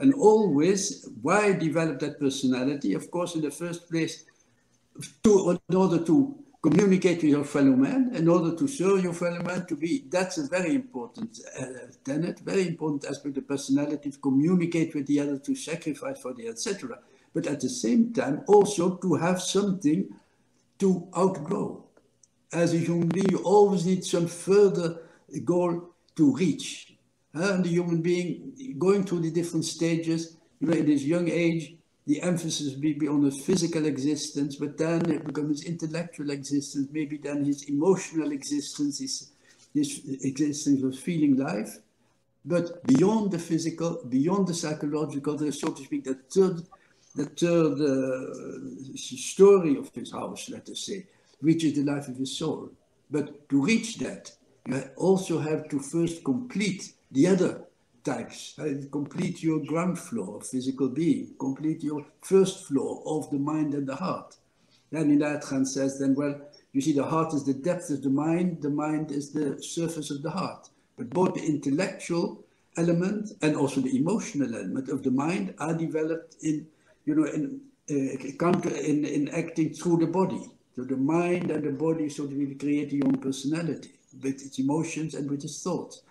And always, why develop that personality? Of course, in the first place, in order to communicate with your fellow man, in order to serve your fellow man, that's a very important tenet, very important aspect of personality, to communicate with the other, to sacrifice for the other, etc. But at the same time, also to have something to outgrow. As a human being, you always need some further goal to reach. And the human being, going through the different stages, in his young age, the emphasis will be on his physical existence, but then it becomes his intellectual existence, maybe then his emotional existence, his existence of feeling life. But beyond the physical, beyond the psychological, there's, so to speak, the third story of his house, let us say, which is the life of his soul. But to reach that, you also have to first complete the other types, complete your ground floor of physical being, complete your first floor of the mind and the heart. Then Inayat says, then, well, you see, the heart is the depth of the mind is the surface of the heart. But both the intellectual element and also the emotional element of the mind are developed in acting through the body. So the mind and the body sort of create your own personality with its emotions and with its thoughts.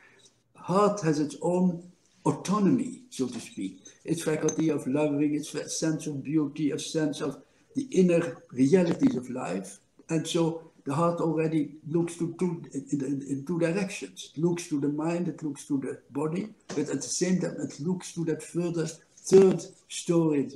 Heart has its own autonomy, so to speak, its faculty of loving, its sense of beauty, a sense of the inner realities of life. And so the heart already looks in two directions. It looks to the mind, it looks to the body, but at the same time it looks to that further third story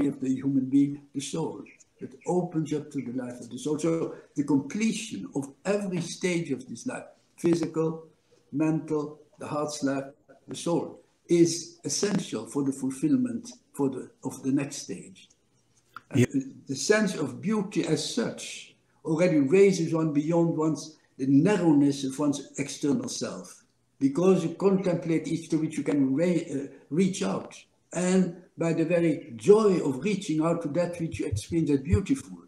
of the human being, the soul. It opens up to the life of the soul. So the completion of every stage of this life, physical, mental, the heart's life, the soul, is essential for the fulfillment of the next stage. Yeah. The sense of beauty as such already raises one beyond the narrowness of one's external self, because you contemplate each to which you can reach out. And by the very joy of reaching out to that which you experience as beautiful,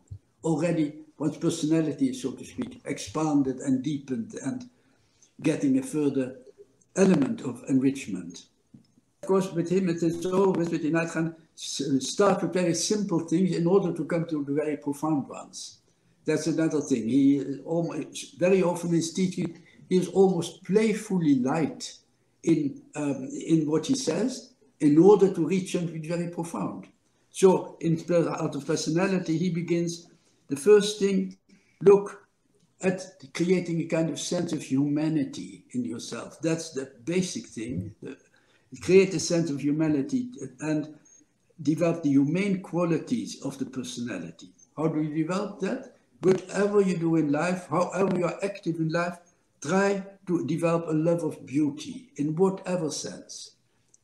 already one's personality is, so to speak, expanded and deepened and getting a further element of enrichment. Of course, with him, it is always with Inayat start with very simple things in order to come to the very profound ones. That's another thing. He almost, very often in his teaching, he is almost playfully light in what he says, in order to reach something very profound. So, out of personality, he begins, the first thing, look at creating a kind of sense of humanity in yourself. That's the basic thing. Create a sense of humanity and develop the humane qualities of the personality. How do you develop that? Whatever you do in life, however you are active in life, try to develop a love of beauty in whatever sense.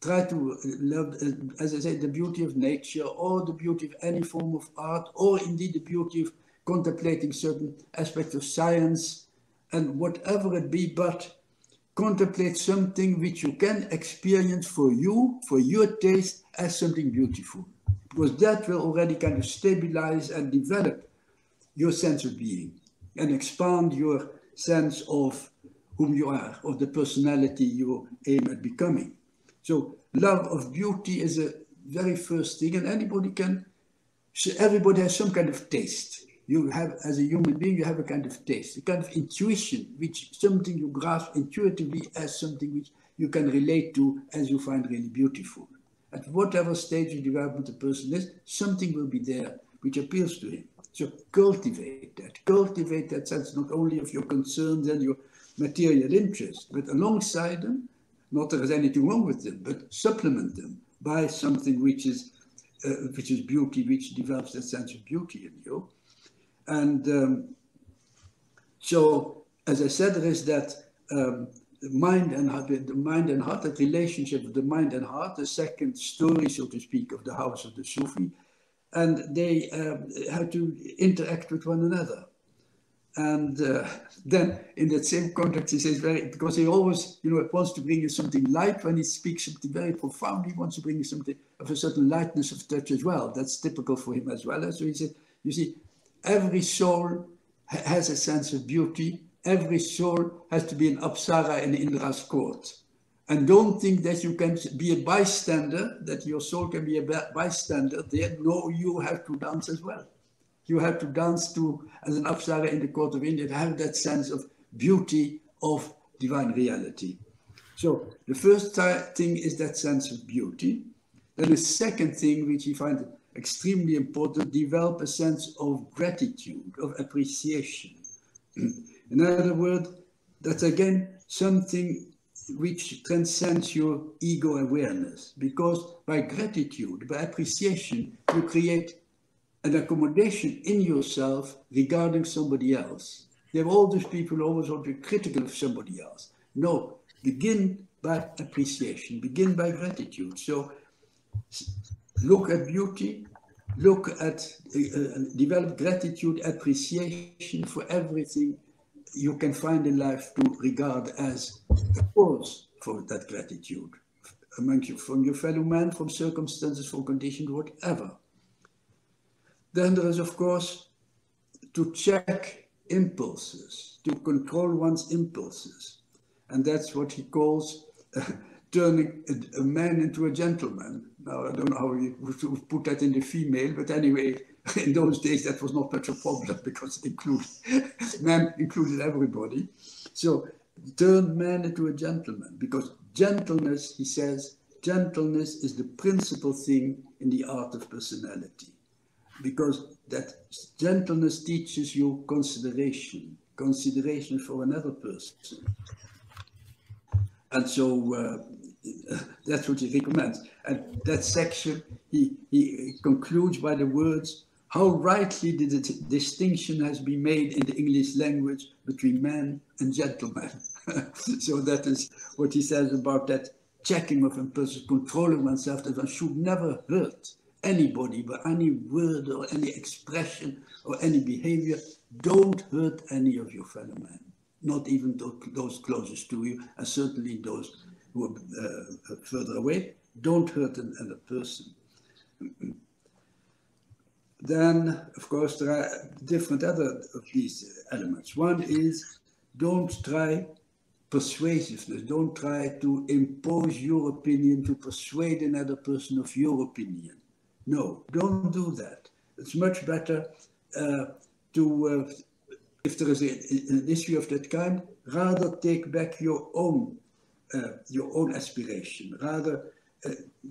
Try to love, as I said, the beauty of nature, or the beauty of any form of art, or indeed the beauty of contemplating certain aspects of science, and whatever it be, but contemplate something which you can experience for you, for your taste, as something beautiful. Because that will already kind of stabilize and develop your sense of being and expand your sense of whom you are, of the personality you aim at becoming. So love of beauty is a very first thing, and everybody has some kind of taste. You have, as a human being, you have a kind of taste, a kind of intuition, which something you grasp intuitively as something which you can relate to as you find really beautiful. At whatever stage of development the person is, something will be there which appeals to him. So cultivate that sense not only of your concerns and your material interests, but alongside them, not that there's anything wrong with them, but supplement them by something which is beauty, which develops that sense of beauty in you. And so, as I said, there is that mind and heart, that relationship of the mind and heart, the second story, so to speak, of the house of the Sufi, and they have to interact with one another. And then, in that same context, he says, because he always, wants to bring you something light when he speaks something very profound. He wants to bring you something of a certain lightness of touch as well. That's typical for him as well. So he said, you see, every soul has a sense of beauty. Every soul has to be an Apsara in Indra's court. And don't think that you can be a bystander, that your soul can be a bystander there. No, you have to dance as well. You have to dance to, as an Apsara in the court of India, to have that sense of beauty of divine reality. So the first thing is that sense of beauty. Then the second thing, which he finds extremely important, develop a sense of gratitude, of appreciation. In other words, that's again something which transcends your ego awareness, because by gratitude, by appreciation, you create an accommodation in yourself regarding somebody else. There are all these people who always want to be critical of somebody else. No, begin by appreciation, begin by gratitude. So look at beauty, look at, develop gratitude, appreciation for everything you can find in life to regard as a cause for that gratitude among you, from your fellow man, from circumstances, from conditions, whatever. Then there is, of course, to check impulses, to control one's impulses. And that's what he calls turning a man into a gentleman. Now, I don't know how you would put that in the female, but anyway, in those days that was not much a problem because it included, man included everybody. So turn man into a gentleman, because gentleness, he says, gentleness is the principal thing in the art of personality. Because that gentleness teaches you consideration for another person. And so that's what he recommends. And that section, he concludes by the words, how rightly the distinction has been made in the English language between man and gentleman. So that is what he says about that checking of impulses, controlling oneself, that one should never hurt anybody by any word or any expression or any behavior. Don't hurt any of your fellow men, not even those closest to you, and certainly those who are further away. Don't hurt another person. Then, of course, there are different other of these elements. One is, don't try persuasiveness. Don't try to impose your opinion, to persuade another person of your opinion. No, don't do that. It's much better to, if there is an issue of that kind, rather take back your own aspiration. Rather,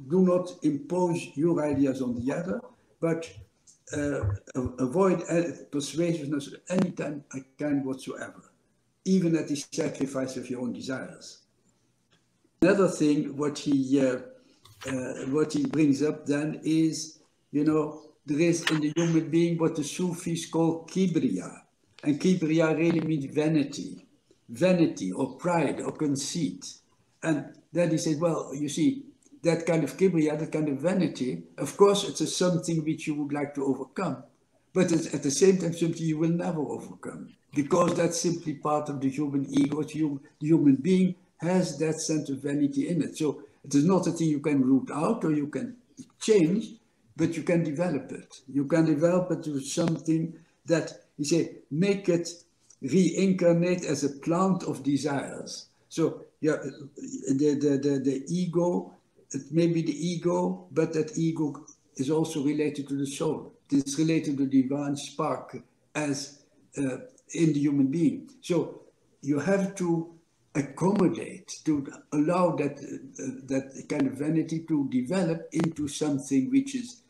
do not impose your ideas on the other, but avoid persuasiveness of any kind whatsoever, even at the sacrifice of your own desires. Another thing, what he brings up then is, there is in the human being what the Sufis call kibriya. And kibriya really means vanity or pride or conceit. And then he said, well, you see, that kind of kibriya, that kind of vanity, of course, it's something which you would like to overcome. But it's at the same time something you will never overcome, because that's simply part of the human ego. The human being has that sense of vanity in it. So it is not a thing you can root out or you can change, but you can develop it. You can develop it to something that, you say, make it reincarnate as a plant of desires. So yeah, the ego, it may be the ego, but that ego is also related to the soul. It's related to the divine spark as in the human being. So you have to accommodate, to allow that kind of vanity to develop into something which is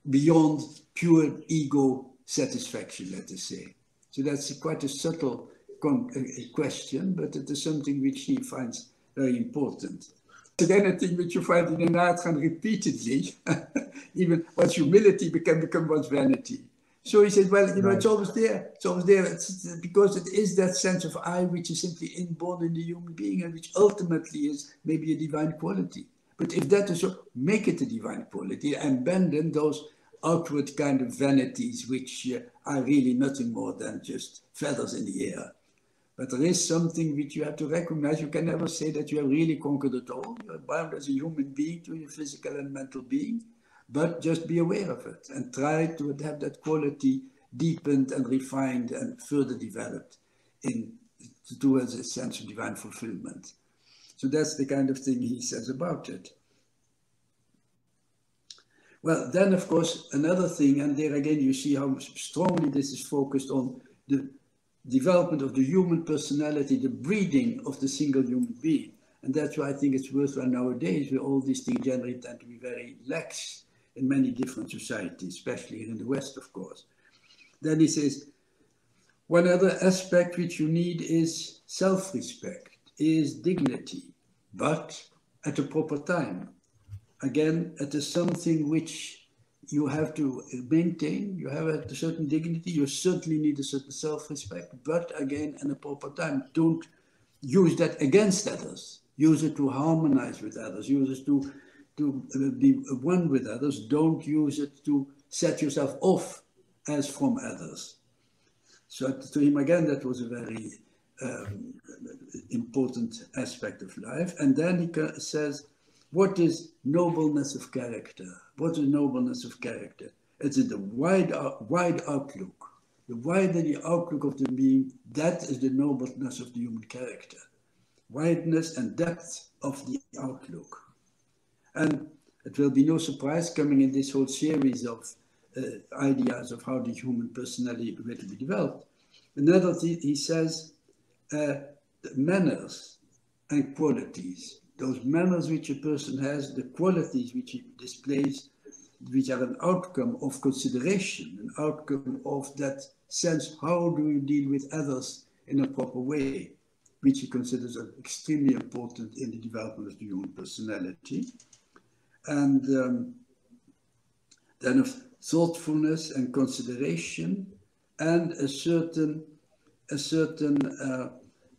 beyond pure ego satisfaction, let us say. So that's quite a subtle question, but it is something which he finds very important. Again, a thing which you find in Inayat repeatedly, even one's humility can become one's vanity. So he said, well, right. It's always there. It's always there. It's because it is that sense of I which is simply inborn in the human being and which ultimately is maybe a divine quality. But if that is so, make it a divine quality and abandon those outward kind of vanities which are really nothing more than just feathers in the air. But there is something which you have to recognize. You can never say that you have really conquered it all. You are bound as a human being to your physical and mental being, but just be aware of it and try to have that quality deepened and refined and further developed towards a sense of divine fulfillment. So that's the kind of thing he says about it. Well, then, of course, another thing, and there again you see how strongly this is focused on the development of the human personality, the breeding of the single human being. And that's why I think it's worthwhile nowadays, where all these things generally tend to be very lax in many different societies, especially here in the West, of course. Then he says, one other aspect which you need is self-respect, is dignity, but at a proper time. Again, it is something which you have to maintain. You have a certain dignity. You certainly need a certain self-respect, but again, in a proper time. Don't use that against others. Use it to harmonize with others. Use it to be one with others. Don't use it to set yourself off as from others. So to him, again, that was a very important aspect of life. And then he says, what is nobleness of character? What is nobleness of character? It's in the wide outlook. The wider the outlook of the being, that is the nobleness of the human character. Wideness and depth of the outlook. And it will be no surprise coming in this whole series of ideas of how the human personality will be developed. Another thing, he says, manners and qualities. Those manners which a person has, the qualities which he displays, which are an outcome of consideration, an outcome of that sense, how do you deal with others in a proper way, which he considers extremely important in the development of the human personality. And then of thoughtfulness and consideration, and a certain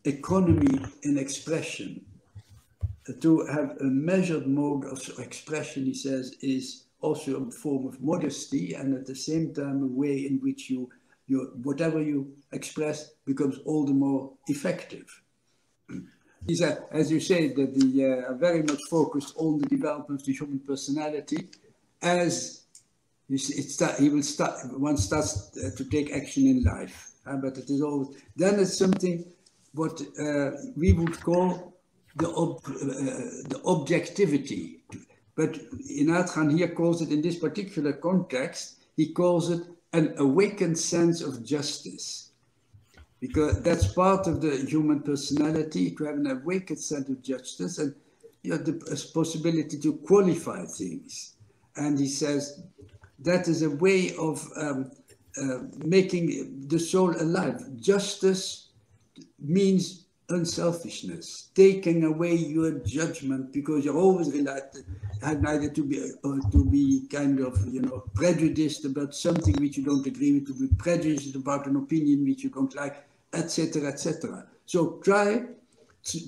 economy in expression. To have a measured mode of expression, he says, is also a form of modesty, and at the same time a way in which whatever you express becomes all the more effective. He said, as you say, that they are very much focused on the development of the human personality. As one starts to take action in life, but it is always then it's something what we would call the objectivity. But Inayat here calls it, in this particular context, he calls it an awakened sense of justice. Because that's part of the human personality, to have an awakened sense of justice and the possibility to qualify things. And he says that is a way of making the soul alive. Justice means unselfishness, taking away your judgment, because you're always related, either to be kind of prejudiced about something which you don't agree with, to be prejudiced about an opinion which you don't like, etc., etc. So try to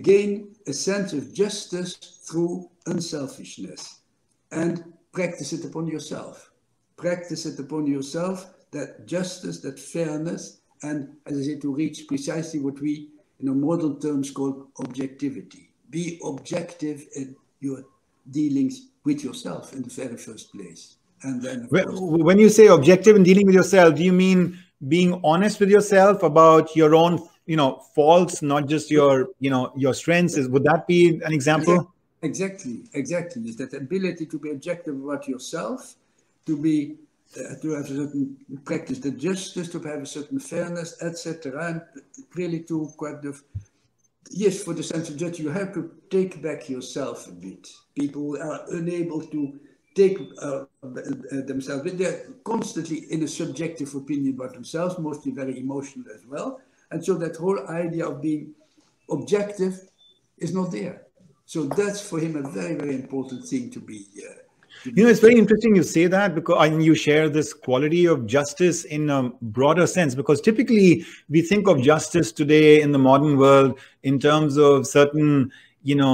gain a sense of justice through unselfishness, and practice it upon yourself. Practice it upon yourself, that justice, that fairness, and as I say, to reach precisely what we in modern terms call objectivity. Be objective in your dealings with yourself in the very first place. And then, when you say objective in dealing with yourself, do you mean being honest with yourself about your own, faults, not just your strengths? Would that be an example? Exactly. It's that ability to be objective about yourself, to have a certain practice, the justice, to have a certain fairness, etc. And really to kind of, yes, for the sense of justice, you have to take back yourself a bit. People are unable to take themselves, they're constantly in a subjective opinion about themselves, mostly very emotional as well. And so that whole idea of being objective is not there. So that's for him a very, very important thing to be. It's very interesting you say that, because you share this quality of justice in a broader sense, because typically we think of justice today in the modern world in terms of certain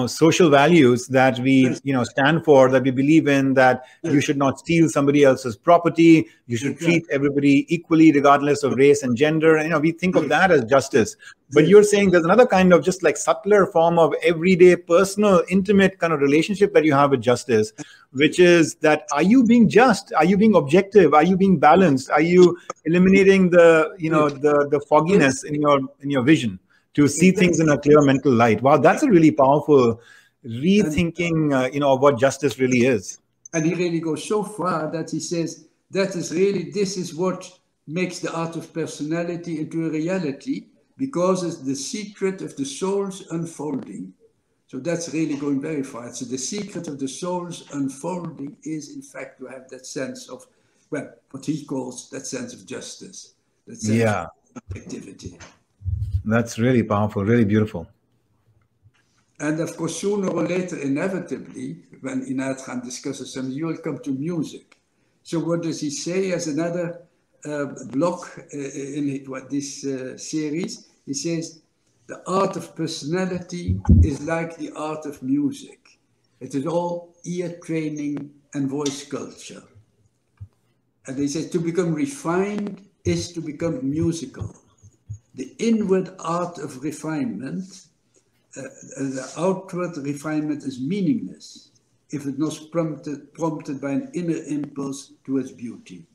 social values that we stand for, that we believe in, that you should not steal somebody else's property, you should treat everybody equally regardless of race and gender. We think of that as justice. But you're saying there's another kind of just like subtler form of everyday personal intimate kind of relationship that you have with justice, which is that, are you being just? Are you being objective? Are you being balanced? Are you eliminating the the fogginess in your vision? to see things in a clear mental light. Wow, that's a really powerful rethinking, of what justice really is. And he really goes so far that he says, this is what makes the art of personality into a reality, because it's the secret of the soul's unfolding. So that's really going very far. So the secret of the soul's unfolding is, in fact, to have that sense of, well, what he calls that sense of justice, that sense of objectivity. That's really powerful, really beautiful. And of course, sooner or later, inevitably, when Inayat discusses something, you will come to music. So what does he say as another block in this series? He says, the art of personality is like the art of music. It is all ear training and voice culture. And he says, to become refined is to become musical. The inward art of refinement, the outward refinement is meaningless if it not prompted by an inner impulse towards beauty.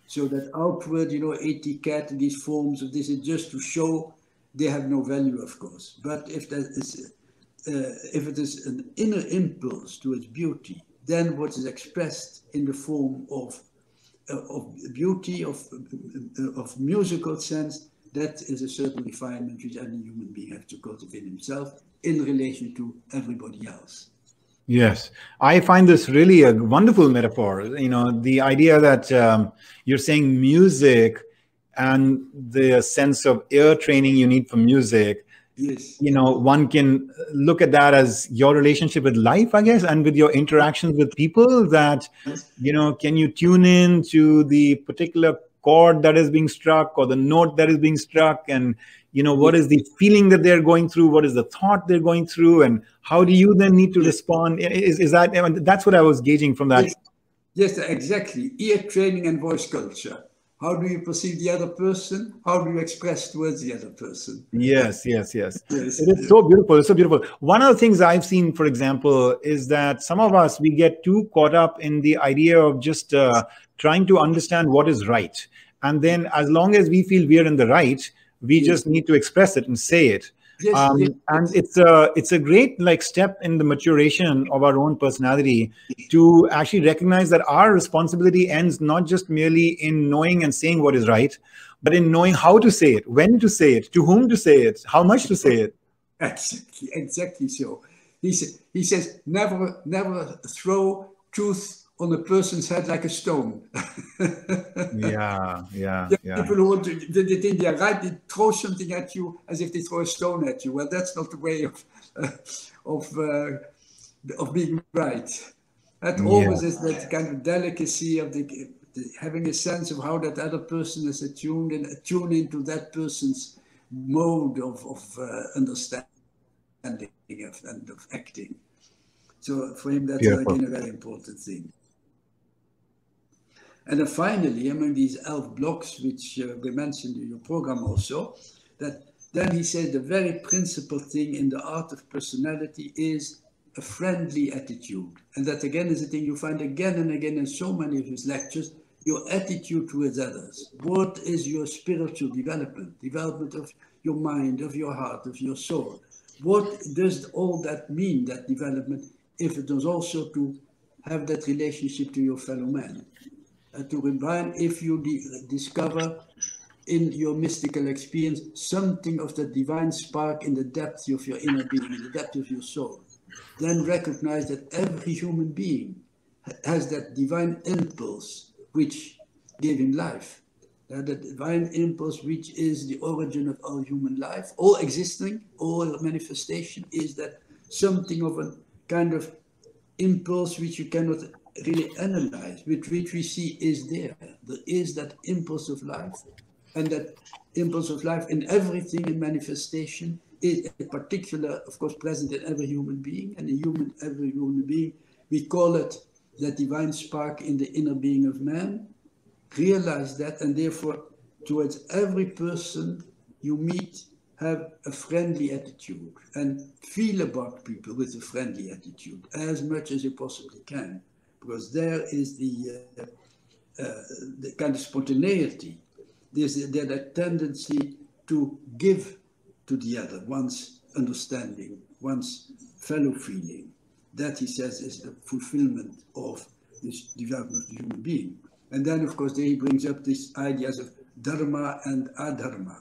So that outward, etiquette, these forms of this is just to show, they have no value, of course. But if it is an inner impulse towards beauty, then what is expressed in the form of beauty, of musical sense, that is a certain refinement which any human being has to cultivate himself in relation to everybody else. Yes, I find this really a wonderful metaphor. The idea that you're saying music and the sense of ear training you need for music. Yes. One can look at that as your relationship with life, I guess, and with your interactions with people, that, can you tune in to the particular chord that is being struck or the note that is being struck, and what is the feeling that they're going through, what is the thought they're going through, and how do you then need to respond? Is that, that's what I was gauging from that. Yes, exactly. Ear training and voice culture. How do you perceive the other person? How do you express towards the other person? Yes. It is so beautiful. It's so beautiful. One of the things I've seen, for example, is that some of us, we get too caught up in the idea of just trying to understand what is right. And then as long as we feel we are in the right, we just need to express it and say it. And it's a great step in the maturation of our own personality to actually recognize that our responsibility ends not just merely in knowing and saying what is right, but in knowing how to say it, when to say it, to whom to say it, how much to say it. Exactly so. He says, never throw truth on a person's head like a stone. Yeah. People who want to, they think they're right, they throw something at you as if they throw a stone at you. Well, that's not the way of being right. That always is that kind of delicacy of the having a sense of how that other person is attuned and attune into that person's mode of understanding and of acting. So for him, that's again a very important thing. And then finally, among these 11 blocks, which we mentioned in your program also, that then he says the very principal thing in the art of personality is a friendly attitude. And that again is a thing you find again and again in so many of his lectures, your attitude towards others. What is your spiritual development of your mind, of your heart, of your soul? What does all that mean, that development, if it is also to have that relationship to your fellow man? To remind, if you discover in your mystical experience something of the divine spark in the depth of your inner being, in the depth of your soul, then recognize that every human being has that divine impulse which gave him life. The divine impulse which is the origin of all human life, all existing, all manifestation, is that something of a kind of impulse which you cannot really analyze, which we see is there. There is that impulse of life, and that impulse of life in everything in manifestation is in particular, of course, present in every human being, and every human being, we call it the divine spark in the inner being of man. Realize that, and therefore, towards every person you meet, have a friendly attitude and feel about people with a friendly attitude as much as you possibly can, because there is the kind of spontaneity. There's that tendency to give to the other, one's understanding, one's fellow feeling. That, he says, is the fulfillment of this development of the human being. And then, of course, there he brings up these ideas of Dharma and Adharma,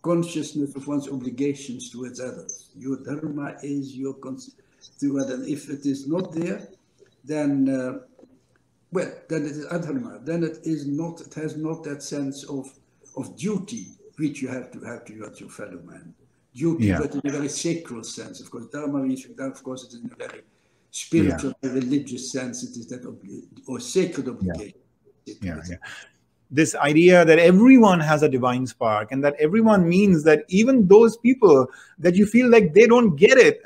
consciousness of one's obligations towards others. Your Dharma is your to others. If it is not there, then then it is Adharma. Then it is not. It has not that sense of duty which you have to have towards your fellow man. Duty, but in a very sacred sense. Of course, Dharma is, of course, it is in a very spiritual, religious sense. It is that or sacred obligation. This idea that everyone has a divine spark, and that everyone means that even those people that you feel like they don't get it,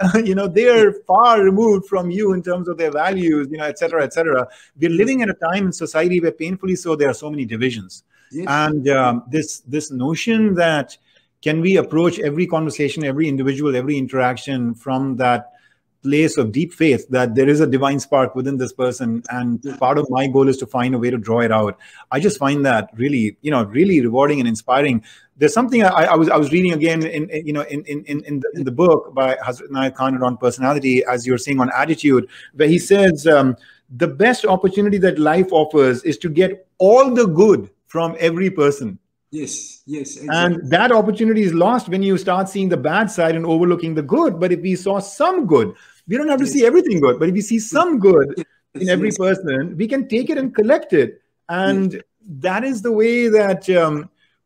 they are far removed from you in terms of their values, et cetera, et cetera. We're living in a time in society where, painfully so, there are so many divisions. And this notion that can we approach every conversation, every individual, every interaction from that place of deep faith that there is a divine spark within this person, and part of my goal is to find a way to draw it out. I just find that really, really rewarding and inspiring. There's something I was reading again in the book by Hazrat Inayat Khan on personality, as you're saying, on attitude, where he says the best opportunity that life offers is to get all the good from every person. Yes, exactly. And that opportunity is lost when you start seeing the bad side and overlooking the good. But if we saw some good, we don't have to see everything good, but if we see some good in every person, we can take it and collect it. And that is the way that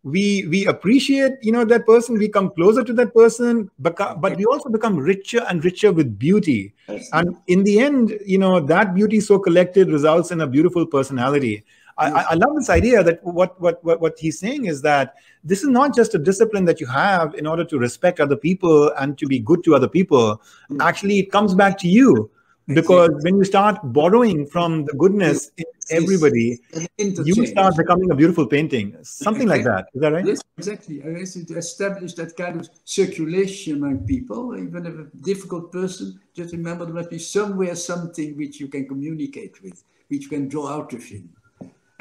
we appreciate, that person, we come closer to that person, but we also become richer and richer with beauty. And in the end, that beauty so collected results in a beautiful personality. I love this idea that what he's saying is that this is not just a discipline that you have in order to respect other people and to be good to other people. Actually, it comes back to you, because when you start borrowing from the goodness in everybody, you start becoming a beautiful painting. Something like that. Is that right? Yes, exactly. I guess to establish that kind of circulation among people, even if a difficult person, just remember there must be somewhere something which you can communicate with, which you can draw out of him.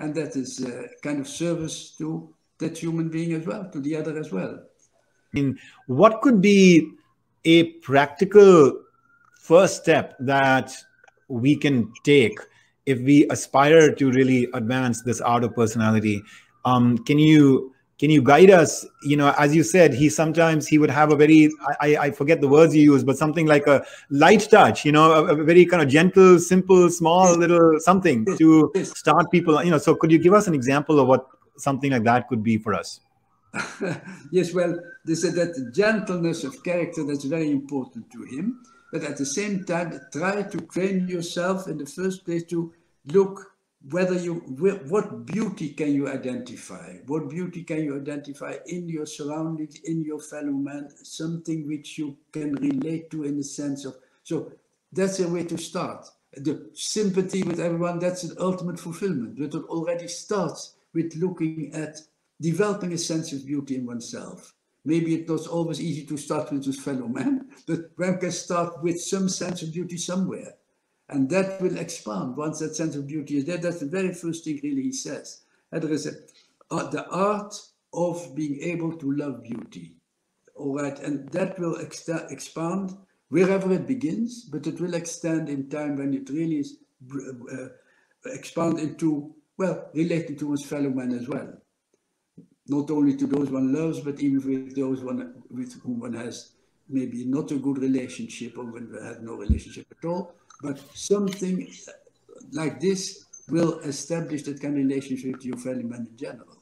And that is a kind of service to that human being as well, to the other as well. What could be a practical first step that we can take if we aspire to really advance this art of personality? Can you guide us? As you said, he would have a very, I forget the words you use, but something like a light touch, a very kind of gentle, simple, small little something to start people, so could you give us an example of what something like that could be for us? Yes, well, they said that the gentleness of character, that's very important to him. But at the same time, try to train yourself in the first place to look what beauty can you identify? What beauty can you identify in your surroundings, in your fellow man? Something which you can relate to in the sense of, so that's a way to start. The sympathy with everyone, that's an ultimate fulfillment. But it already starts with looking at developing a sense of beauty in oneself. Maybe it's not always easy to start with his fellow man, but one can start with some sense of beauty somewhere. And that will expand once that sense of beauty is there. That's the very first thing really he says. And there is the art of being able to love beauty. All right, and that will expand wherever it begins, but it will extend in time when it really is expand into, relating to one's fellow man as well. Not only to those one loves, but even with those with whom one has maybe not a good relationship, or when one has no relationship at all. But something like this will establish that kind of relationship with your fellow man in general.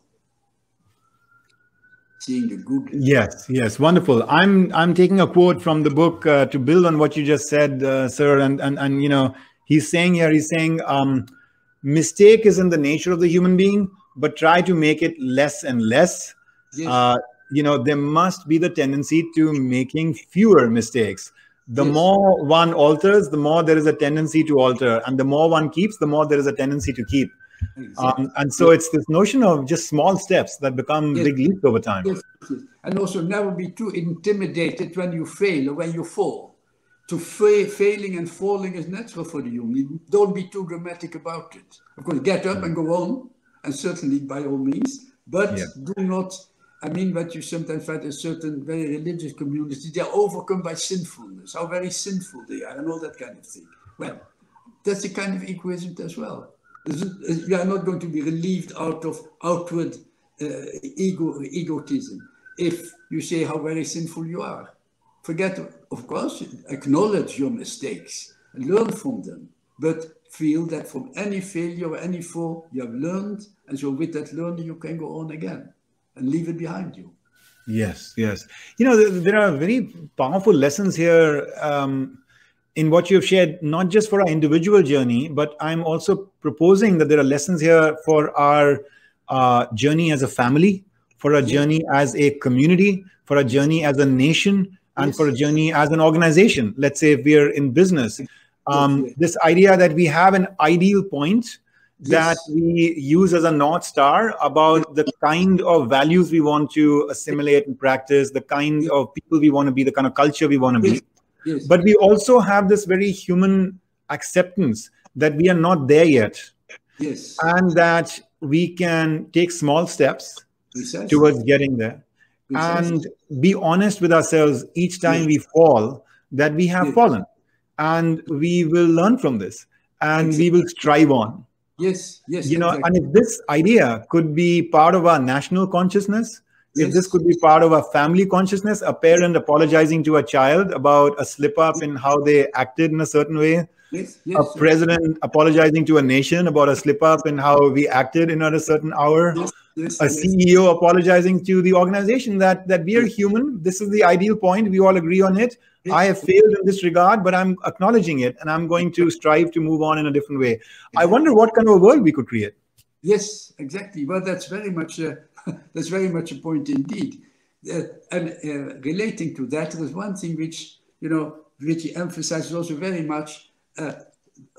Seeing the good. Yes, wonderful. I'm taking a quote from the book to build on what you just said, sir. And he's saying, mistake is in the nature of the human being, but try to make it less and less. Yes. There must be the tendency to making fewer mistakes. The more one alters, the more there is a tendency to alter. And the more one keeps, the more there is a tendency to keep. Exactly. And so it's this notion of just small steps that become big leaps over time. Yes. And also never be too intimidated when you fail or when you fall. Failing and falling is natural for the human. Don't be too dramatic about it. Of course, get up and go on, and certainly by all means, but do not I mean what you sometimes find in certain very religious communities, they are overcome by sinfulness, how very sinful they are, and all that kind of thing. Well, that's a kind of egoism as well. You are not going to be relieved out of outward egotism if you say how very sinful you are. Forget, of course, acknowledge your mistakes, learn from them, but feel that from any failure or any fall you have learned, and so with that learning you can go on again and leave it behind you. Yes, yes. You know, there are very powerful lessons here in what you have shared, not just for our individual journey, but I'm also proposing that there are lessons here for our journey as a family, for a journey as a community, for a journey as a nation, and for a journey as an organization. Let's say if we are in business, this idea that we have an ideal point that we use as a North Star about the kind of values we want to assimilate and practice, the kind of people we want to be, the kind of culture we want to be. But we also have this very human acceptance that we are not there yet. And that we can take small steps towards getting there. And be honest with ourselves each time we fall, that we have fallen. And we will learn from this. And we will strive on. You know, and if this idea could be part of our national consciousness, if this could be part of our family consciousness, a parent apologizing to a child about a slip up in how they acted in a certain way, a president apologizing to a nation about a slip up in how we acted in a certain hour, a CEO apologizing to the organization that we are human. This is the ideal point. We all agree on it. I have failed in this regard, but I'm acknowledging it, and I'm going to strive to move on in a different way. I wonder what kind of a world we could create. Yes, exactly. Well, that's very much a point indeed. And relating to that, there's one thing which he emphasizes also very much.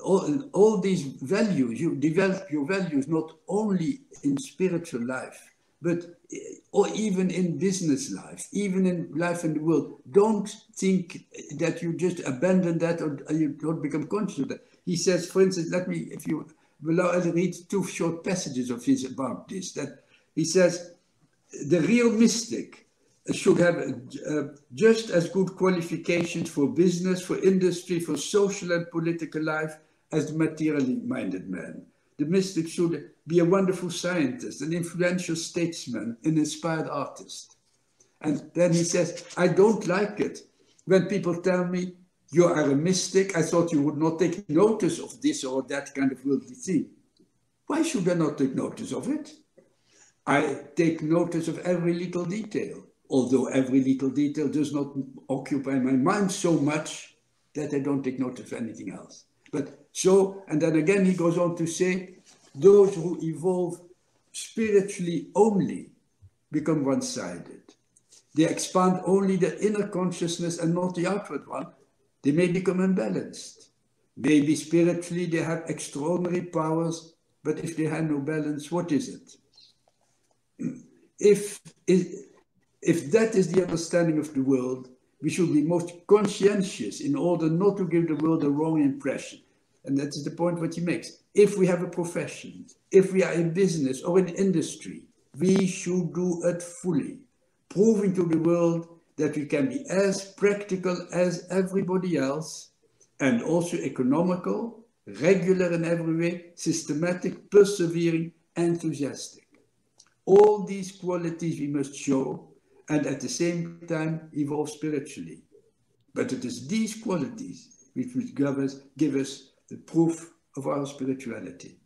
All these values, you develop your values not only in spiritual life, but or even in business life, even in life in the world. Don't think that you just abandon that or you don't become conscious of that. He says, for instance, if you allow, I'll read two short passages of his about this. That he says, the real mystic should have just as good qualifications for business, for industry, for social and political life as the materially minded man. The mystic should be a wonderful scientist, an influential statesman, an inspired artist. And then he says, I don't like it when people tell me, you are a mystic. I thought you would not take notice of this or that kind of worldly thing. Why should I not take notice of it? I take notice of every little detail, although every little detail does not occupy my mind so much that I don't take notice of anything else. But so, and then again he goes on to say, those who evolve spiritually only become one-sided. They expand only the inner consciousness and not the outward one. They may become unbalanced. Maybe spiritually they have extraordinary powers, but if they have no balance, what is it? If that is the understanding of the world, we should be most conscientious in order not to give the world a wrong impression. And that is the point what he makes. If we have a profession, if we are in business or in industry, we should do it fully, proving to the world that we can be as practical as everybody else, and also economical, regular in every way, systematic, persevering, enthusiastic. All these qualities we must show, and at the same time evolve spiritually. But it is these qualities which will give us the proof of our spirituality.